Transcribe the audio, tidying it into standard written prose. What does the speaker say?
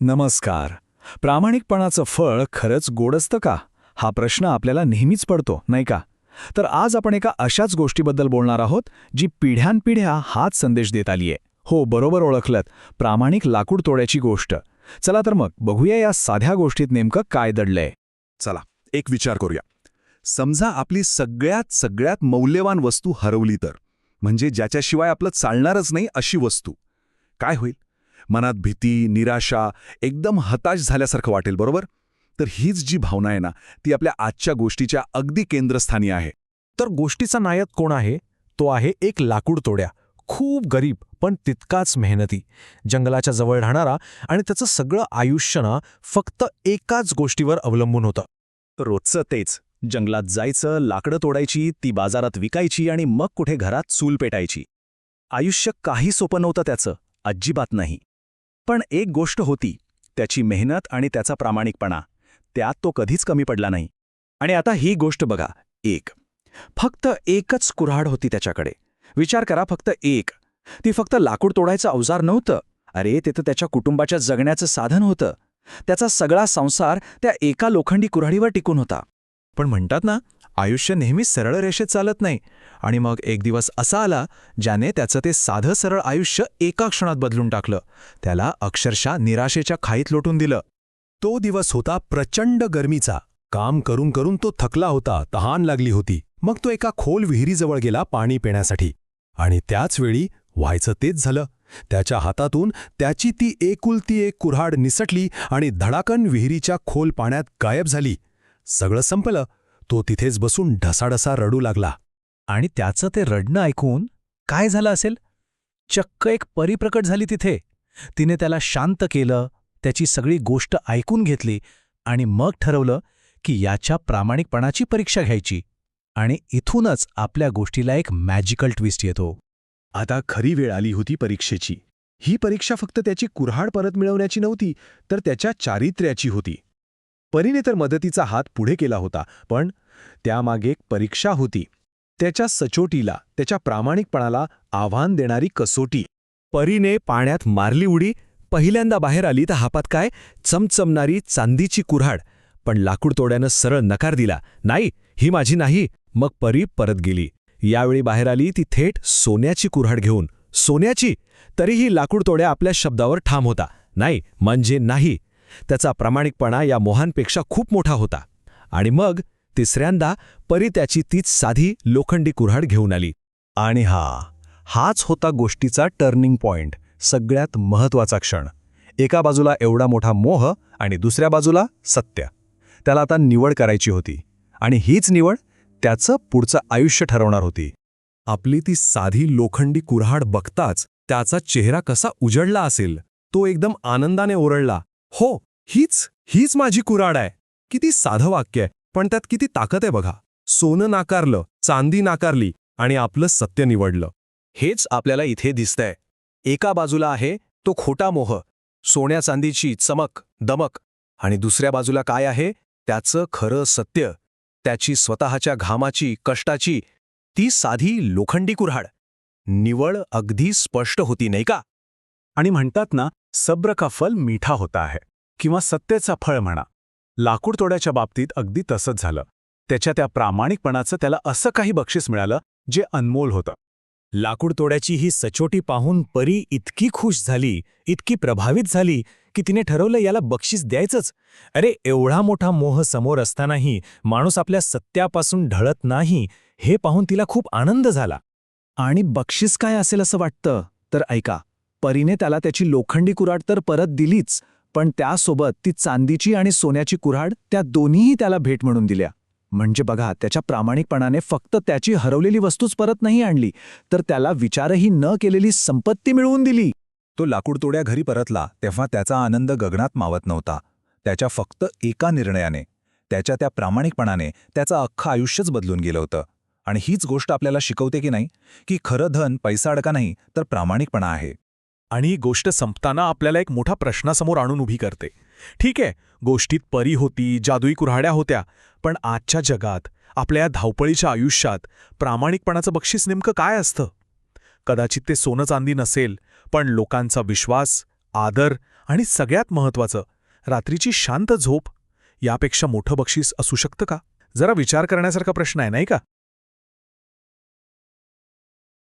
नमस्कार. प्रामाणिकपणाचं फळ खरंच गोड असतं का? हा प्रश्न आपल्याला नेहमीच पडतो, नाही का? तर आज आपण एका अशाच गोष्टीबद्दल बोलणार आहोत, जी पिढ्यानपिढ्या हाच संदेश देत आलीये. हो, बरोबर ओळखलत. प्रामाणिक लाकूड तोड्याची गोष्ट. चला तर मग बघूया या साध्या गोष्टीत नेमकं काय दडलंय. चला एक विचार करूया. समजा आपली सगळ्यात सगळ्यात मौल्यवान वस्तू हरवली तर, म्हणजे ज्याच्याशिवाय आपलं चालणारच नाही अशी वस्तू. काय होईल? मनात भीती, निराशा, एकदम हताश झाल्यासारखं वाटेल, बरोबर? तर हीच जी भावना आहे ना, ती आपल्या आजच्या गोष्टीच्या अगदी केंद्रस्थानी आहे. तर गोष्टीचा नायक कोण आहे? तो आहे एक लाकूड तोड्या, खूप गरीब पण तितकाच मेहनती, जंगलाच्या जवळ राहणारा, आणि त्याचं सगळं आयुष्य ना फक्त एकाच गोष्टीवर अवलंबून होतं. रोजचं तेच. जंगलात जायचं, लाकडं तोडायची, ती बाजारात विकायची आणि मग कुठे घरात चूल पेटायची. आयुष्य काही सोपं नव्हतं त्याचं, अजिबात नाही. पण एक गोष्ट होती, त्याची मेहनत आणि त्याचा प्रामाणिकपणा. त्यात तो कधीच कमी पडला नाही. आणि आता ही गोष्ट बघा, फक्त एकच कुऱ्हाड होती त्याच्याकडे. विचार करा, फक्त एक. ती फक्त लाकूड तोडायचं अवजार नव्हतं. अरे, ते तर त्याच्या कुटुंबाच्या जगण्याचं साधन होतं. त्याचा सगळा संसार त्या एका लोखंडी कुऱ्हाडीवर टिकून होता. पण म्हणतात ना, आयुष्य नेहमीच सरळ रेषेत चालत नाही. आणि मग एक दिवस असा आला, ज्याने त्याचं ते साधं सरळ आयुष्य एका क्षणात बदलून टाकलं. त्याला अक्षरशः निराशेच्या खाईत लोटून दिलं. तो दिवस होता प्रचंड गरमीचा. काम करून करून तो थकला होता, तहान लागली होती. मग तो एका खोल विहिरीजवळ गेला पाणी पिण्यासाठी. आणि त्याच वेळी व्हायचं तेच झालं. त्याच्या हातातून त्याची ती एकुलती एक कुऱ्हाड निसटली आणि धडाकन विहिरीच्या खोल पाण्यात गायब झाली. सगळं संपलं. तो तिथेच बसून ढसाढसा रडू लागला. आणि त्याचं ते रडणं ऐकून काय झालं असेल? चक्क एक परी प्रकट झाली तिथे. तिने त्याला शांत केलं, त्याची सगळी गोष्ट ऐकून घेतली आणि मग ठरवलं की याच्या प्रामाणिकपणाची परीक्षा घ्यायची. आणि इथूनच आपल्या गोष्टीला एक मॅजिकल ट्विस्ट येतो. आता खरी वेळ आली होती परीक्षेची. ही परीक्षा फक्त त्याची कुऱ्हाड परत मिळवण्याची नव्हती, तर त्याच्या चारित्र्याची होती. परीने तर मदतीचा हात पुढे केला होता, पण त्यामागे एक परीक्षा होती. त्याच्या सचोटीला, त्याच्या प्रामाणिकपणाला आव्हान देणारी कसोटी. परीने पाण्यात मारली उडी. पहिल्यांदा बाहेर आली तर हातात काय, चमचमणारी चांदीची कुऱ्हाड. पण लाकूड तोड्यानं सरळ नकार दिला. नाही, ही माझी नाही. मग परी परत गेली. यावेळी बाहेर आली ती थेट सोन्याची कुऱ्हाड घेऊन. सोन्याची! तरीही लाकूड तोड्या आपल्या शब्दावर ठाम होता. नाही म्हणजे नाही. त्याचा प्रामाणिकपणा या मोहांपेक्षा खूप मोठा होता. आणि मग तिसऱ्यांदा परी त्याची तीच साधी लोखंडी कुऱ्हाड घेऊन आली. आणि हाच होता गोष्टीचा टर्निंग पॉइंट, सगळ्यात महत्त्वाचा क्षण. एका बाजूला एवढा मोठा मोह आणि दुसऱ्या बाजूला सत्य. त्याला आता निवड करायची होती. आणि हीच निवड त्याचं पुढचं आयुष्य ठरवणार होती. आपली ती साधी लोखंडी कुऱ्हाड बघताच त्याचा चेहरा कसा उजळला असेल. तो एकदम आनंदाने ओरडला, हो, हीच माझी कुऱ्हाड आहे. किती साधं वाक्य आहे, पण त्यात किती ताकद आहे बघा. सोनं नाकारलं, चांदी नाकारली आणि आपलं सत्य निवडलं. हेच आपल्याला इथे दिसतंय. एका बाजूला आहे तो खोटा मोह, सोन्या चांदीची चमक दमक. आणि दुसऱ्या बाजूला काय आहे? त्याचं खरं सत्य, त्याची स्वतःच्या घामाची, कष्टाची ती साधी लोखंडी कुऱ्हाड. निवड अगदी स्पष्ट होती, नाही का? आणि म्हणतात ना, सब्र का फल मीठा होता है, किंवा सत्याचा फळ म्हणा. लाकूड तोड्याच्या बाबतीत अगदी तसंच झालं. त्याच्या त्या प्रामाणिकपणाचं त्याला असं काही बक्षीस मिळालं जे अनमोल होतं. लाकूड तोड्याची ही सचोटी पाहून परी इतकी खुश झाली, इतकी प्रभावित झाली की तिने ठरवलं याला बक्षीस द्यायचंच. अरे, एवढा मोठा मोह समोर असतानाही माणूस आपल्या सत्यापासून ढळत नाही, हे पाहून तिला खूप आनंद झाला. आणि बक्षीस काय असेल असं वाटतं? तर ऐका, परीने त्याला त्याची लोखंडी कुऱ्हाड तर परत दिलीच, पण त्यासोबत ती चांदीची आणि सोन्याची कुऱ्हाड, त्या दोन्हीही त्याला भेट म्हणून दिल्या. म्हणजे बघा, त्याच्या प्रामाणिकपणाने फक्त त्याची हरवलेली वस्तूच परत नाही आणली, तर त्याला विचारही न केलेली संपत्ती मिळवून दिली. तो लाकूड तोड्या घरी परतला तेव्हा त्याचा आनंद गगनात मावत नव्हता. त्याच्या फक्त एका निर्णयाने, त्याच्या त्या प्रामाणिकपणाने त्याचं अख्खं आयुष्यच बदलून गेलं होतं. आणि हीच गोष्ट आपल्याला शिकवते की नाही, की खरं धन पैसा अडका नाही, तर प्रामाणिकपणा आहे. आणि ही गोष्ट संपताना आपल्याला एक मोठा प्रश्नासमोर आणून उभी करते. ठीक आहे, गोष्टीत परी होती, जादुई कुऱ्हाड्या होत्या, पण आजच्या जगात, आपल्या या धावपळीच्या आयुष्यात प्रामाणिकपणाचं बक्षीस नेमकं काय असतं? कदाचित ते सोनं चांदी नसेल, पण लोकांचा विश्वास, आदर आणि सगळ्यात महत्त्वाचं, रात्रीची शांत झोप यापेक्षा मोठं बक्षीस असू शकतं का? जरा विचार करण्यासारखा प्रश्न आहे, नाही का?